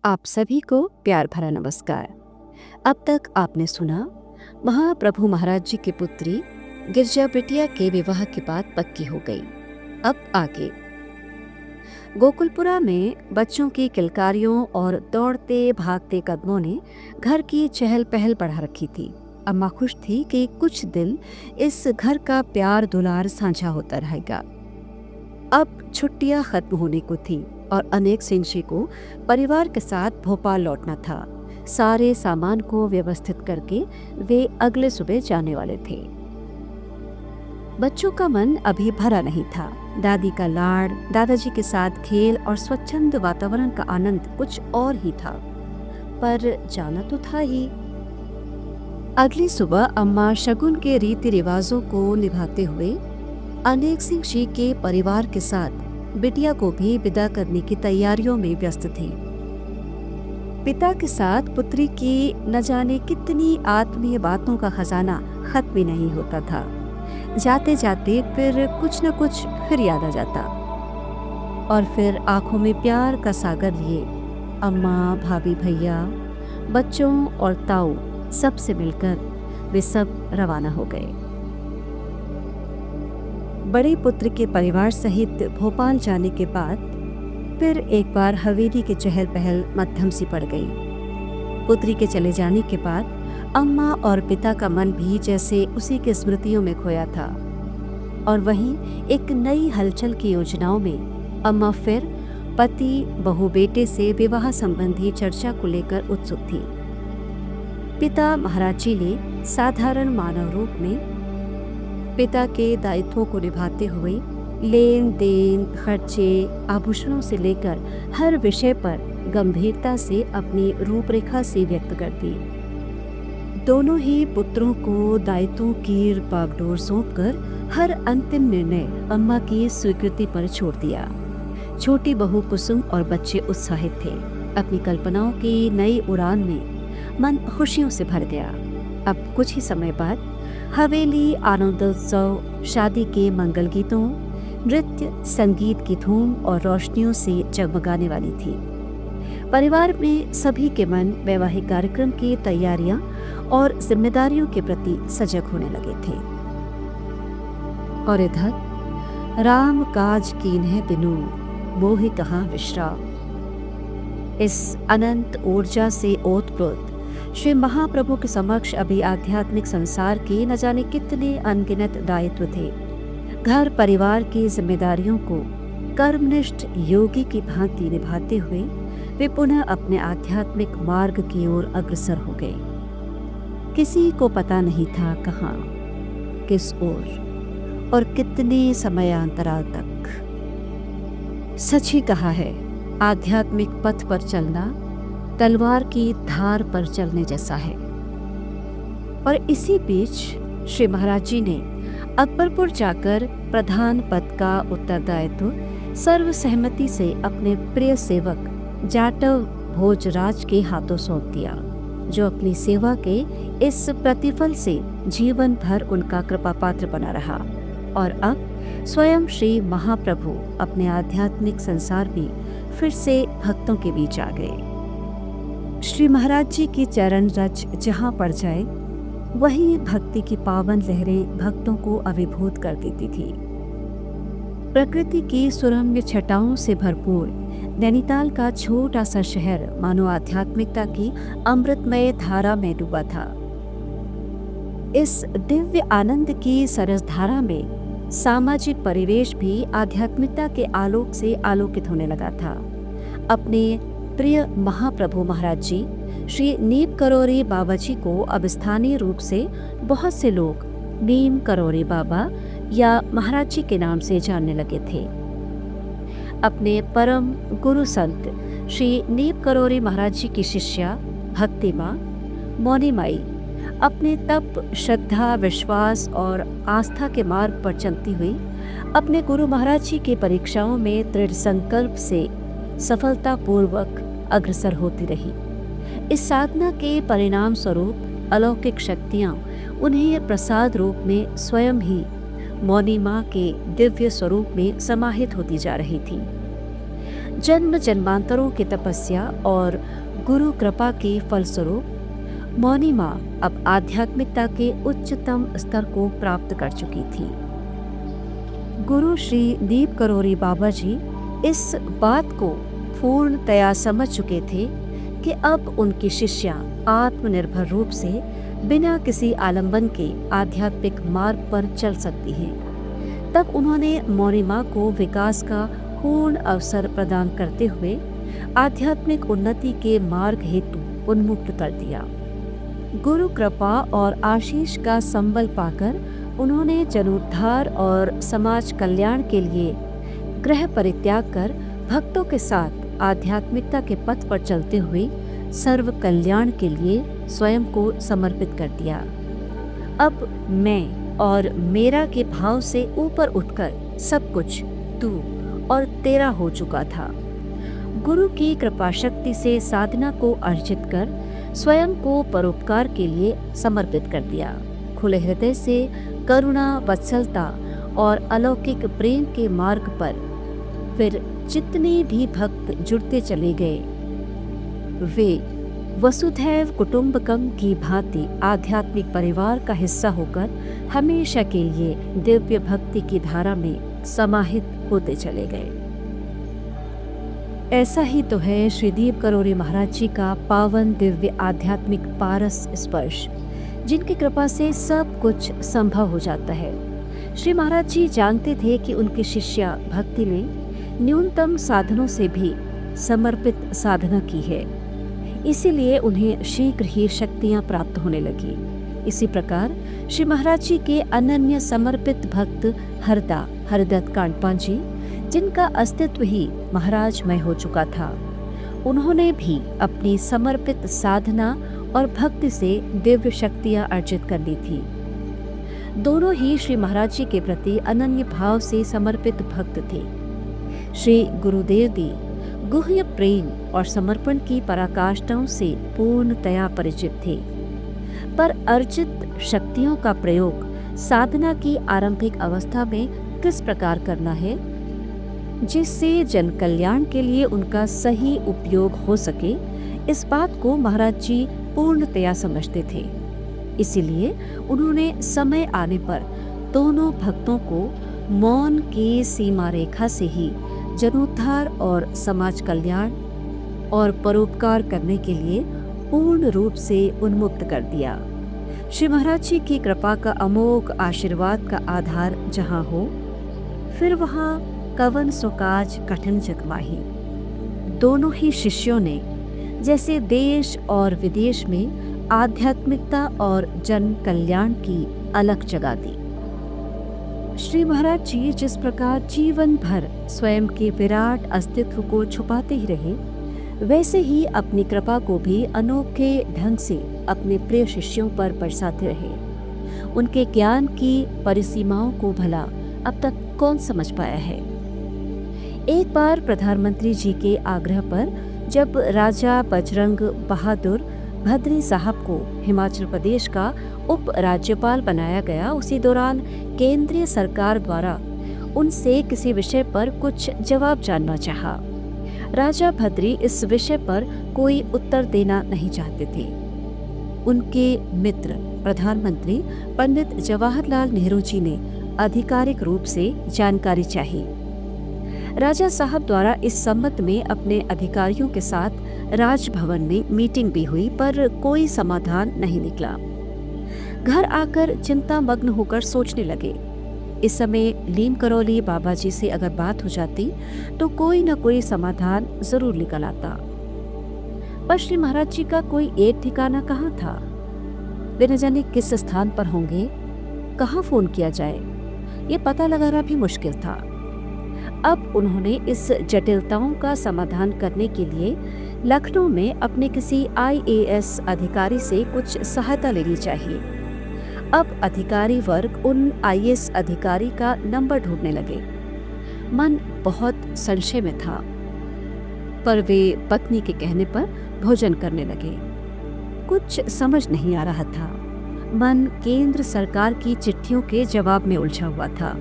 आप सभी को प्यार भरा नमस्कार। अब तक आपने सुना महाप्रभु महाराज जी की पुत्री गिरजा बिटिया के विवाह के बाद पक्की हो गई। अब आगे गोकुलपुरा में बच्चों की किलकारियों और दौड़ते भागते कदमों ने घर की चहल पहल बढ़ा रखी थी। अम्मा खुश थी कि कुछ दिन इस घर का प्यार दुलार साझा होता रहेगा। अब छुट्टियां खत्म होने को थी और अनेक सिंह जी को परिवार के साथ भोपाल लौटना था। सारे सामान को व्यवस्थित करके वे अगले सुबह जाने वाले थे। बच्चों का मन अभी भरा नहीं था। दादी का लाड़, दादाजी के साथ खेल और स्वच्छंद वातावरण का आनंद कुछ और ही था, पर जाना तो था ही। अगली सुबह अम्मा शगुन के रीति रिवाजों को निभाते हुए अनेक सिंह जी के परिवार के साथ बिटिया को भी विदा करने की तैयारियों में व्यस्त थी। पिता के साथ पुत्री की न जाने कितनी आत्मीय बातों का खजाना खत्म ही नहीं होता था। जाते जाते फिर कुछ न कुछ फिर याद आ जाता और फिर आंखों में प्यार का सागर लिए अम्मा, भाभी, भैया, बच्चों और ताऊ सबसे मिलकर वे सब रवाना हो गए। बड़े पुत्र के परिवार सहित भोपाल जाने के बाद फिर एक बार हवेली की चहल पहल मध्यम सी पड़ गई। पुत्री के चले जाने के बाद अम्मा और पिता का मन भी जैसे उसी के स्मृतियों में खोया था और वहीं एक नई हलचल की योजनाओं में अम्मा फिर पति बहू बेटे से विवाह संबंधी चर्चा को लेकर उत्सुक थी। पिता महाराज जी ने साधारण मानव रूप में पिता के दायित्वों को निभाते हुए लेन देन, खर्चे, आभूषणों से लेकर हर विषय पर गंभीरता से अपनी रूपरेखा से व्यक्त कर दी। दोनों ही पुत्रों को दायित्वों की बागडोर सौंपकर हर अंतिम निर्णय अम्मा की स्वीकृति पर छोड़ दिया। छोटी बहू कुसुम और बच्चे उत्साहित थे। अपनी कल्पनाओं की नई उड़ान में मन खुशियों से भर गया। अब कुछ ही समय बाद हवेली आनंदोत्सव, शादी के मंगल गीतों, नृत्य, संगीत की धूम और रोशनियों से जगमगाने वाली थी। परिवार में सभी के मन वैवाहिक कार्यक्रम की तैयारियां और जिम्मेदारियों के प्रति सजग होने लगे थे। और इधर राम काज कीन्हे बिनु मोहि कहाँ विश्राम, इस अनंत ऊर्जा से ओतप्रोत श्री महाप्रभु के समक्ष अभी आध्यात्मिक संसार के न जाने कितने अनगिनत दायित्व थे। घर परिवार की जिम्मेदारियों को कर्मनिष्ठ योगी की भांति निभाते हुए वे पुनः अपने आध्यात्मिक मार्ग की ओर अग्रसर हो गए। किसी को पता नहीं था कहाँ, किस ओर और कितने समयांतराल तक। सच ही कहा है, आध्यात्मिक पथ पर चलना तलवार की धार पर चलने जैसा है। और इसी बीच श्री महाराज जी ने अकबरपुर जाकर प्रधान पद का उत्तरदायित्व सर्वसहमति से अपने प्रिय सेवक जाटव भोजराज के हाथों सौंप दिया, जो अपनी सेवा के इस प्रतिफल से जीवन भर उनका कृपा पात्र बना रहा। और अब स्वयं श्री महाप्रभु अपने आध्यात्मिक संसार में फिर से भक्तों के बीच आ गए। श्री महाराज जी की चरण रज जहाँ पड़ जाए वहीं भक्ति की पावन लहरें भक्तों को अभिभूत कर देती थी। प्रकृति की सुरम्य छटाओं से भरपूर नैनीताल का छोटा सा शहर मानो आध्यात्मिकता की अमृतमय धारा में डूबा था। इस दिव्य आनंद की सरस धारा में सामाजिक परिवेश भी आध्यात्मिकता के आलोक से आलोकित होने लगा था। अपने प्रिय महाप्रभु महाराज जी श्री नीम करोरी बाबा जी को अब स्थानीय रूप से बहुत से लोग नीम करोरी बाबा या महाराज जी के नाम से जानने लगे थे। अपने परम गुरु संत श्री नीम करोरी महाराज जी की शिष्या भक्ति माँ मौनी माई अपने तप, श्रद्धा, विश्वास और आस्था के मार्ग पर चलती हुई अपने गुरु महाराज जी की परीक्षाओं में दृढ़ संकल्प से सफलतापूर्वक अग्रसर होती रही। इस साधना के परिणाम स्वरूप अलौकिक शक्तियाँ उन्हें प्रसाद रूप में स्वयं ही मौनी माँ के दिव्य स्वरूप में समाहित होती जा रही थी। जन्म जन्मांतरों की तपस्या और गुरु कृपा के फलस्वरूप मौनी माँ अब आध्यात्मिकता के उच्चतम स्तर को प्राप्त कर चुकी थी। गुरु श्री दीप करोरी बाबा जी इस बात को पूर्णतया समझ चुके थे कि अब उनकी शिष्या आत्मनिर्भर रूप से बिना किसी आलंबन के आध्यात्मिक मार्ग पर चल सकती हैं। तब उन्होंने मौनी माँ को विकास का पूर्ण अवसर प्रदान करते हुए आध्यात्मिक उन्नति के मार्ग हेतु उन्मुक्त कर दिया। गुरु कृपा और आशीष का संबल पाकर उन्होंने जनोद्धार और समाज कल्याण के लिए गृह परित्याग कर भक्तों के साथ आध्यात्मिकता के पथ पर चलते हुए सर्व कल्याण के लिए स्वयं को समर्पित कर दिया। अब मैं और मेरा के भाव से ऊपर उठकर सब कुछ तू और तेरा हो चुका था। गुरु की कृपा शक्ति से साधना को अर्जित कर स्वयं को परोपकार के लिए समर्पित कर दिया। खुले हृदय से करुणा, वत्सलता और अलौकिक प्रेम के मार्ग पर फिर जितने भी भक्त जुड़ते चले गए, वे वसुधैव कुटुंबकम की भांति आध्यात्मिक परिवार का हिस्सा होकर हमेशा के लिए दिव्य भक्ति की धारा में समाहित होते चले गए। ऐसा ही तो है श्री दीप करोरी महाराज जी का पावन दिव्य आध्यात्मिक पारस स्पर्श, जिनकी कृपा से सब कुछ संभव हो जाता है। श्री महाराज जी जानते थे कि उनकी शिष्या भक्ति ने न्यूनतम साधनों से भी समर्पित साधना की है, इसीलिए उन्हें शीघ्र ही शक्तियां प्राप्त होने लगी। इसी प्रकार श्री महाराज जी के अनन्य समर्पित भक्त हरदत्त कांडपा जी, जिनका अस्तित्व ही महाराजमय हो चुका था, उन्होंने भी अपनी समर्पित साधना और भक्ति से दिव्य शक्तियां अर्जित कर ली थी। दोनों ही श्री महाराज जी के प्रति अनन्य भाव से समर्पित भक्त थे। श्री गुरुदेव भी गुह्य प्रेम और समर्पण की पराकाष्ठाओं से पूर्णतया परिचित थे, पर अर्जित शक्तियों का प्रयोग साधना की आरंभिक अवस्था में किस प्रकार करना है, जिससे जन कल्याण के लिए उनका सही उपयोग हो सके, इस बात को महाराज जी पूर्णतया समझते थे। इसीलिए उन्होंने समय आने पर दोनों भक्तों को मौन की सीमा रेखा से ही जनोद्धार और समाज कल्याण और परोपकार करने के लिए पूर्ण रूप से उन्मुक्त कर दिया। श्री महाराज जी की कृपा का अमोघ आशीर्वाद का आधार जहाँ हो, फिर वहाँ कवन सो काज कठिन जग माही। दोनों ही शिष्यों ने जैसे देश और विदेश में आध्यात्मिकता और जन कल्याण की अलख जगा दी। श्री महाराज जी जिस प्रकार जीवन भर स्वयं के विराट अस्तित्व को छुपाते ही रहे, वैसे ही अपनी कृपा को भी अनोखे ढंग से अपने प्रिय शिष्यों पर बरसाते रहे। उनके ज्ञान की परिसीमाओं को भला अब तक कौन समझ पाया है। एक बार प्रधानमंत्री जी के आग्रह पर जब राजा बजरंग बहादुर भद्री साहब को हिमाचल प्रदेश का उप राज्यपाल बनाया गया, उसी दौरान केंद्रीय सरकार द्वारा उनसे किसी विषय पर कुछ जवाब जानना चाहा। राजा भद्री इस विषय पर कोई उत्तर देना नहीं चाहते थे। उनके मित्र प्रधानमंत्री पंडित जवाहरलाल नेहरू जी ने आधिकारिक रूप से जानकारी चाहिए। राजा साहब द्वारा इस संबंध में अपने अधिकारियों के साथ राजभवन में मीटिंग भी हुई, पर कोई समाधान नहीं निकला। घर आकर चिंता मग्न होकर सोचने लगे। इस समय लीम करौली बाबा जी से अगर बात हो जाती तो कोई न कोई समाधान जरूर निकल आता। पर श्री महाराज जी का कोई एक ठिकाना कहाँ था। वे न जाने किस स्थान पर होंगे, कहाँ फोन किया जाए, ये पता लगाना भी मुश्किल था। अब उन्होंने इस जटिलताओं का समाधान करने के लिए लखनऊ में अपने किसी IAS अधिकारी से कुछ सहायता लेनी चाहिए। अब अधिकारी वर्ग उन IAS अधिकारी का नंबर ढूंढने लगे। मन बहुत संशय में था, पर वे पत्नी के कहने पर भोजन करने लगे। कुछ समझ नहीं आ रहा था। मन केंद्र सरकार की चिट्ठियों के जवाब में उलझा हुआ था।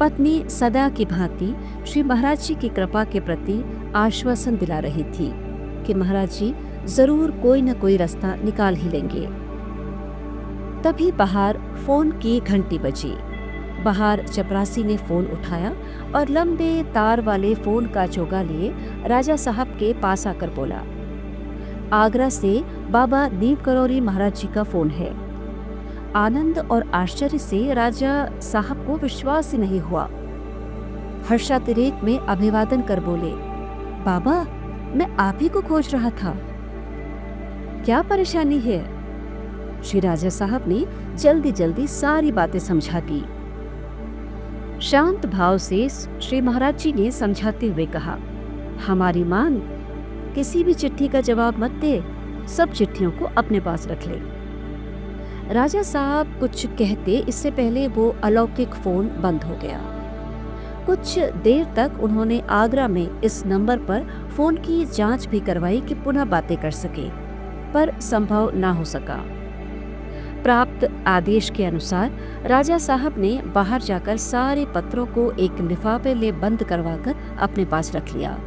पत्नी सदा की भांति श्री महाराज जी की कृपा के प्रति आश्वासन दिला रही थी कि महाराज जी जरूर कोई न कोई रास्ता निकाल ही लेंगे। तभी बाहर फोन की घंटी बजी। बाहर चपरासी ने फोन उठाया और लंबे तार वाले फोन का चोगा लिए राजा साहब के पास आकर बोला, आगरा से बाबा नीम करौरी महाराज जी का फोन है। आनंद और आश्चर्य से राजा साहब को विश्वास ही नहीं हुआ। हर्षातिरेक में अभिवादन कर बोले, बाबा मैं आप ही को खोज रहा था, क्या परेशानी है? श्री राजा साहब ने जल्दी जल्दी सारी बातें समझा दी। शांत भाव से श्री महाराज जी ने समझाते हुए कहा, हमारी मान, किसी भी चिट्ठी का जवाब मत दे, सब चिट्ठियों को अपने पास रख ले। राजा साहब कुछ कहते इससे पहले वो अलौकिक फोन बंद हो गया। कुछ देर तक उन्होंने आगरा में इस नंबर पर फोन की जांच भी करवाई कि पुनः बातें कर सके, पर संभव ना हो सका। प्राप्त आदेश के अनुसार राजा साहब ने बाहर जाकर सारे पत्रों को एक लिफाफे में बंद करवाकर अपने पास रख लिया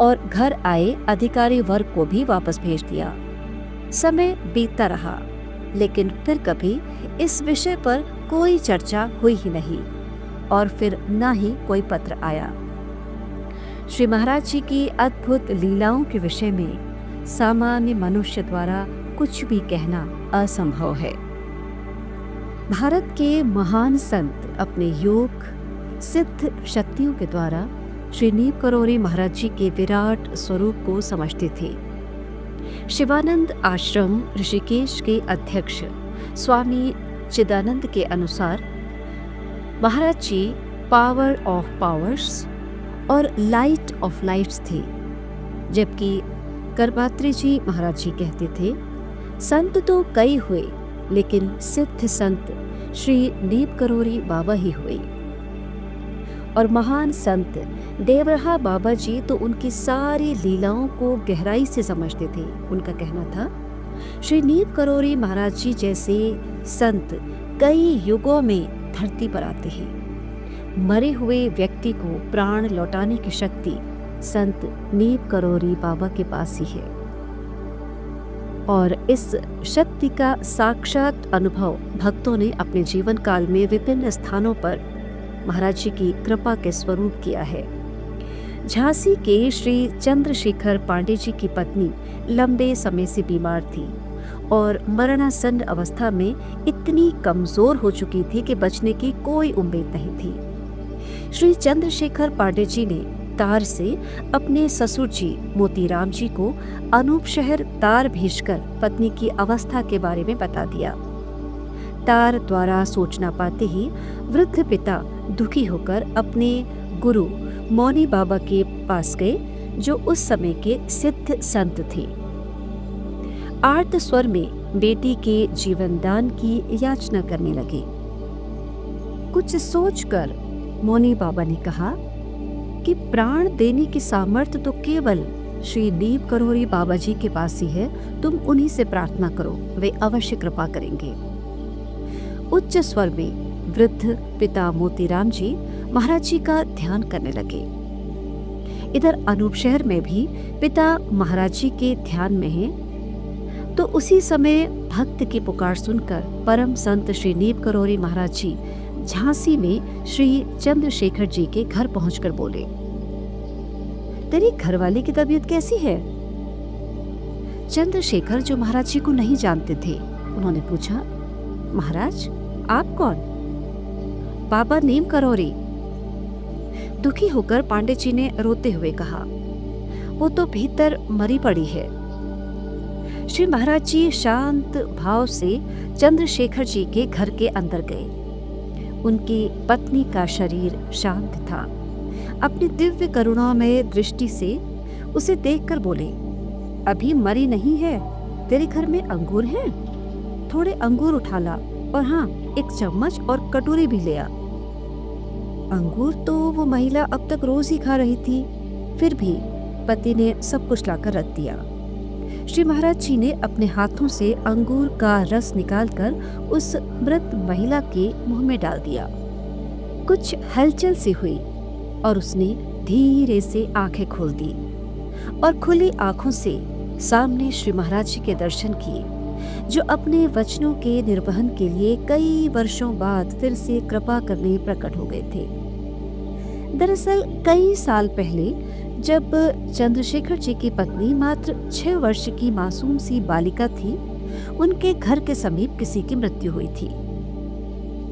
और घर आए अधिकारी वर्ग को भी वापस भेज दिया। समय बीतता रहा, लेकिन फिर कभी इस विषय पर कोई चर्चा हुई ही नहीं और फिर न ही कोई पत्र आया। श्री महाराज जी की अद्भुत लीलाओं के विषय में सामान्य मनुष्य द्वारा कुछ भी कहना असंभव है। भारत के महान संत अपने योग सिद्ध शक्तियों के द्वारा श्री नीम करौरी महाराज जी के विराट स्वरूप को समझते थे। शिवानंद आश्रम ऋषिकेश के अध्यक्ष स्वामी चिदानंद के अनुसार महाराज जी पावर ऑफ पावर्स और लाइट ऑफ लाइट्स थे, जबकि करपात्री जी महाराज जी कहते थे, संत तो कई हुए लेकिन सिद्ध संत श्री नीम करौरी बाबा ही हुए। और महान संत देवरहा बाबा जी तो उनकी सारी लीलाओं को गहराई से समझते थे। उनका कहना था, श्री नीम करौरी महाराज जी जैसे संत कई युगों में धरती पर आते हैं। मरे हुए व्यक्ति को प्राण लौटाने की शक्ति संत नीम करौरी बाबा के पास ही है और इस शक्ति का साक्षात अनुभव भक्तों ने अपने जीवन काल में विभिन्न स्थानों पर महाराज जी की कृपा के स्वरूप किया है। झांसी के श्री चंद्रशेखर पांडे जी की पत्नी लंबे समय से बीमार थी और मरणासन्न अवस्था में इतनी कमजोर हो चुकी थी कि बचने की कोई उम्मीद नहीं थी। श्री चंद्रशेखर पांडे जी ने तार से अपने ससुर जी मोतीराम जी को अनूप शहर तार भेजकर पत्नी की अवस्था के बारे में बता दिया। तार द्वारा सूचना पाते ही वृद्ध पिता दुखी होकर अपने गुरु मौनी बाबा के पास गए, जो उस समय के सिद्ध संत थे। आर्त स्वर में बेटी के जीवन दान की याचना करने लगे। कुछ सोचकर मौनी बाबा ने कहा कि प्राण देने की सामर्थ्य तो केवल श्री नीम करौरी बाबा जी के पास ही है, तुम उन्हीं से प्रार्थना करो, वे अवश्य कृपा करेंगे। उच्च स्वर में वृद्ध पिता मोतीराम जी महाराज जी का ध्यान करने लगे। इधर अनूप शहर में भी पिता महाराज जी के ध्यान में हैं, तो उसी समय भक्त की पुकार सुनकर परम संत श्री नीम करौरी महाराज जी झांसी में श्री चंद्रशेखर जी के घर पहुंचकर बोले, तेरी घरवाली की तबीयत कैसी है? चंद्रशेखर, जो महाराज जी को नहीं जानते थे, उन्होंने पूछा, महाराज आप कौन? बाबा नीम करौरी। दुखी होकर पांडे जी ने रोते हुए कहा, वो तो भीतर मरी पड़ी है। श्री महाराज जी शांत भाव से चंद्रशेखर जी के घर के अंदर गए। उनकी पत्नी का शरीर शांत था। अपनी दिव्य करुणामय दृष्टि से उसे देखकर बोले, अभी मरी नहीं है, तेरे घर में अंगूर हैं? थोड़े अंगूर उठा ला और हाँ, एक चम्मच और कटोरी भी ले आ। अंगूर तो वो महिला अब तक रोज ही खा रही थी, फिर भी पति ने सब कुछ लाकर रख दिया। श्री महाराज जी ने अपने हाथों से अंगूर का रस निकालकर उस मृत महिला के मुंह में डाल दिया। कुछ हलचल सी हुई और उसने धीरे से आंखें खोल दी और खुली आंखों से सामने श्री महाराज जी के दर्शन किए, जो अपने वचनों के निर्वहन के लिए कई वर्षों बाद फिर से कृपा करने प्रकट हो गए थे। दरअसल कई साल पहले जब चंद्रशेखर जी की पत्नी मात्र 6 वर्ष की मासूम सी बालिका थी, उनके घर के समीप किसी की मृत्यु हुई थी।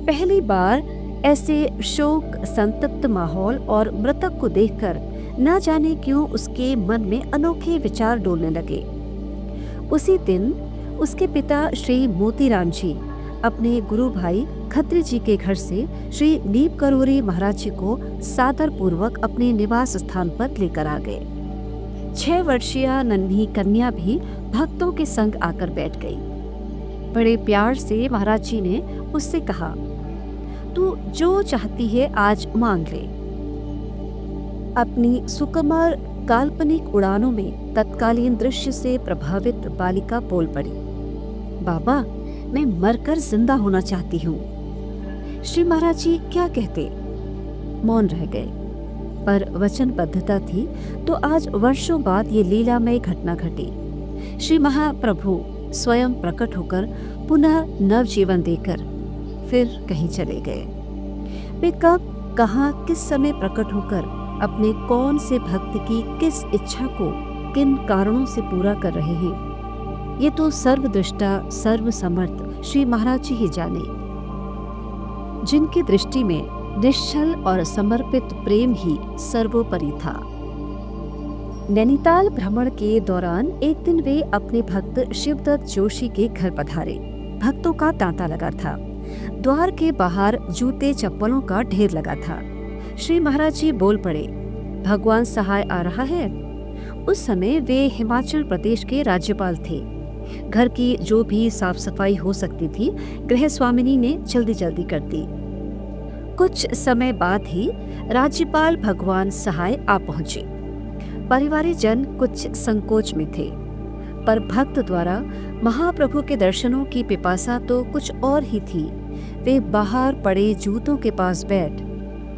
पहली बार ऐसे शोक संतप्त माहौल और मृतक को देखकर न जाने क्यों उसके मन में अनोखे विचार डोलने लगे। उसी दिन उसके पिता श्री मोतीराम जी अपने गुरु भाई खत्री जी के घर से श्री नीप करोरी महाराज जी को सादर पूर्वक अपने निवास स्थान पर लेकर आ गए। 6 वर्षीय नन्ही कन्या भी भक्तों के संग आकर बैठ गई। बड़े प्यार से महाराज जी ने उससे कहा, तू जो चाहती है आज मांग ले। अपनी सुकुमार काल्पनिक उड़ानों में तत्कालीन दृश्य से प्रभावित बालिका बोल पड़ी, बाबा मैं मरकर जिंदा होना चाहती हूँ। श्री महाराज जी क्या कहते? मौन रह गए, पर वचनबद्धता थी तो आज वर्षों बाद ये लीलामय घटना घटी। श्री महाप्रभु स्वयं प्रकट होकर पुनः नवजीवन देकर फिर कहीं चले गए। वे कब, कहाँ, किस समय प्रकट होकर अपने कौन से भक्त की किस इच्छा को किन कारणों से पूरा कर रहे हैं, ये तो सर्वदृष्टा सर्वसमर्थ श्री महाराज जी ही जाने, जिनकी दृष्टि में निश्चल और समर्पित प्रेम ही सर्वोपरि था। नैनीताल भ्रमण के दौरान एक दिन वे अपने भक्त शिवदत्त जोशी के घर पधारे। भक्तों का तांता लगा था। द्वार के बाहर जूते चप्पलों का ढेर लगा था। श्री महाराज जी बोल पड़े, भगवान सहाय आ रहा है। उस समय वे हिमाचल प्रदेश के राज्यपाल थे। घर की जो भी साफ सफाई हो सकती थी गृह स्वामिनी ने जल्दी जल्दी कर दी। कुछ समय बाद ही राज्यपाल भगवान सहाय आ पहुंचे। परिवारी जन कुछ संकोच में थे, पर भक्त द्वारा महाप्रभु के दर्शनों की पिपासा तो कुछ और ही थी। वे बाहर पड़े जूतों के पास बैठ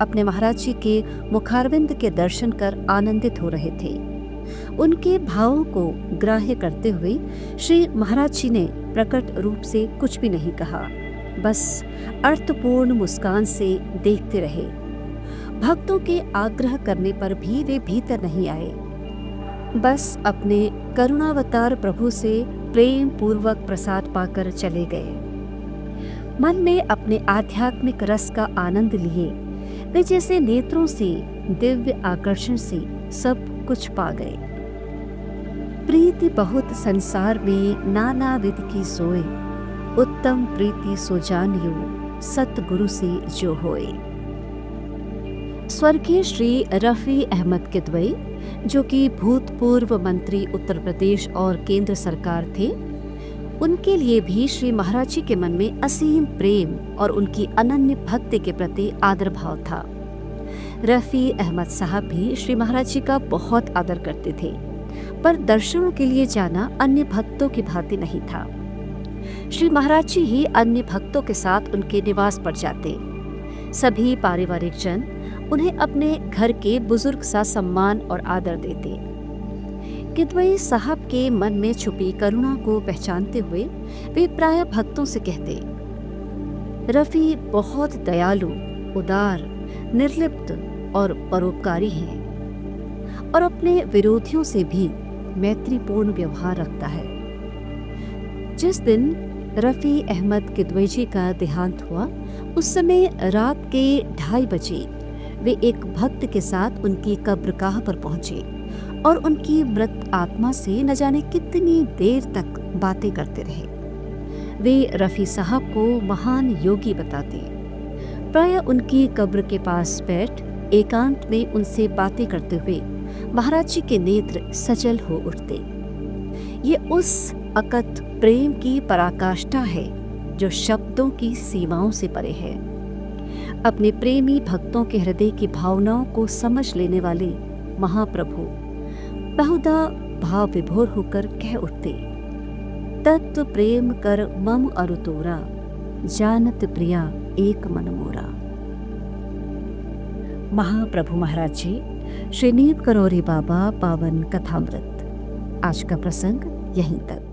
अपने महाराज जी के मुखारविंद के दर्शन कर आनंदित हो रहे थे। उनके भावों को ग्राह्य करते हुए श्री महाराज जी ने प्रकट रूप से कुछ भी नहीं कहा, बस अर्थपूर्ण मुस्कान से देखते रहे। भक्तों के आग्रह करने पर भी वे भीतर नहीं आए, बस अपने करुणावतार प्रभु से प्रेम पूर्वक प्रसाद पाकर चले गए। मन में अपने आध्यात्मिक रस का आनंद लिए वे जैसे नेत्रों से दिव्य आकर्षण से सब कुछ पा गए। प्रीति बहुत संसार में नाना विध की सोए, उत्तम प्रीति सो जानियो सतगुरु से जो होए। स्वर्गीय श्री रफी अहमद किदवई, जो कि भूतपूर्व मंत्री उत्तर प्रदेश और केंद्र सरकार थे, उनके लिए भी श्री महाराज जी के मन में असीम प्रेम और उनकी अनन्य भक्ति के प्रति आदर भाव था। रफी अहमद साहब भी श्री महाराज जी का बहुत आदर करते थे, पर दर्शनों के लिए जाना अन्य भक्तों की भांति नहीं था। श्री महाराज जी ही अन्य भक्तों के साथ उनके निवास पर जाते। सभी पारिवारिक जन उन्हें अपने घर के बुजुर्ग सा सम्मान और आदर देते। किदवई साहब के मन में छुपी करुणा को पहचानते हुए वे प्राय भक्तों से कहते, रफी बहुत दयालु, उदार, निर्लिप्त और परोपकारी हैं और अपने विरोधियों से भी मैत्रीपूर्ण व्यवहार रखता है। जिस दिन रफी अहमद किदवई जी का देहांत हुआ, उस समय रात के 2:30 बजे वे एक भक्त के साथ उनकी कब्रगाह पर पहुंचे और उनकी मृत आत्मा से न जाने कितनी देर तक बातें करते रहे। वे रफी साहब को महान योगी बताते। प्राय उनकी कब्र के पास बैठ एकांत में उनसे बातें करते हुए महाराज जी के नेत्र सजल हो उठते। ये उस अकथ प्रेम की पराकाष्ठा है जो शब्दों की सीमाओं से परे है। अपने प्रेमी भक्तों के हृदय की भावनाओं को समझ लेने वाले महाप्रभु बहुधा भाव विभोर होकर कह उठते, तत्व प्रेम कर मम अरुतोरा, जानत प्रिया एक मन मोरा। महाप्रभु महाराज जी, श्री नीम करोरी बाबा पावन कथामृत। आज का प्रसंग यहीं तक।